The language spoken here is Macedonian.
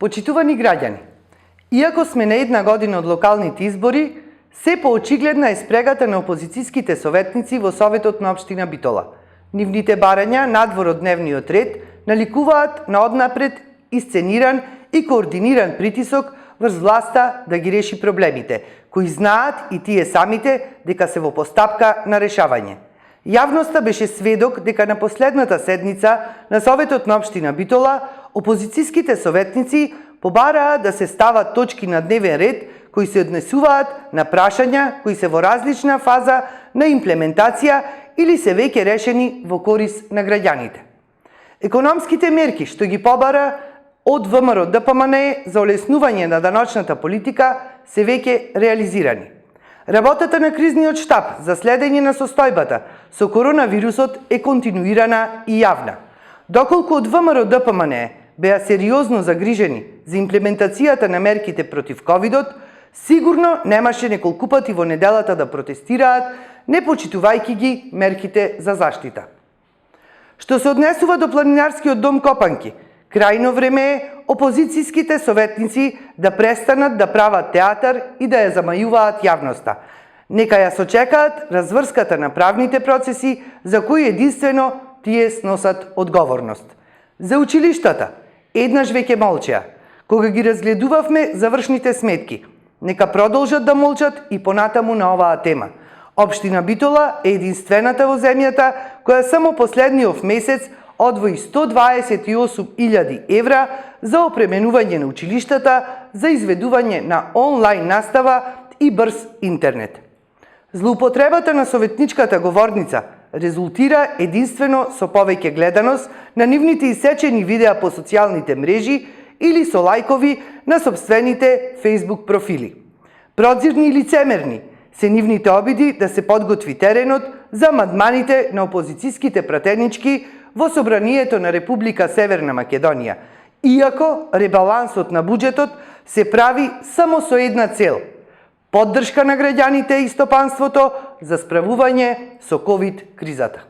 Почитувани граѓани, иако сме на една година од локалните избори, се поочигледна е спрегата на опозицијските советници во Советот на општина Битола. Нивните барања надвор од дневниот ред наликуваат на однапред исцениран и координиран притисок врз власта да ги реши проблемите, кои знаат и тие самите дека се во постапка на решавање. Јавноста беше сведок дека на последната седница на Советот на општина Битола опозицијските советници побараа да се стават точки на дневен ред кои се однесуваат на прашања кои се во различна фаза на имплементација или се веќе решени во корис на граѓаните. Економските мерки што ги побара од ВМРО ДПМНЕ за олеснување на даночната политика се веќе реализирани. Работата на кризниот штаб за следење на состојбата со коронавирусот е континуирана и јавна. Доколку од ВМРО ДПМНЕ беа сериозно загрижени за имплементацијата на мерките против ковидот, сигурно немаше неколку пати во неделата да протестираат, не почитувајќи ги мерките за заштита. Што се однесува до планинарскиот дом Копанки, крајно време е опозицијските советници да престанат да прават театар и да ја замајуваат јавноста. Нека ја сочекаат разврската на правните процеси за кои единствено тие сносат одговорност. За училиштата, еднаш веќе молчеа. Кога ги разгледувавме завршните сметки, нека продолжат да молчат и понатаму на оваа тема. Општина Битола е единствената во земјата која само последниот месец одвои 128.000 евра за опременување на училиштата, за изведување на онлайн настава и брз интернет. Злоупотребата на советничката говорница резултира единствено со повеќе гледаност на нивните исечени видеа по социјалните мрежи или со лајкови на сопствените Facebook профили. Прозирни и лицемерни се нивните обиди да се подготви теренот за амандманите на опозицијските пратенички во Собранието на Република Северна Македонија, иако ребалансот на буџетот се прави само со една цел – поддршка на граѓаните и стопанството за справување со ковид кризата.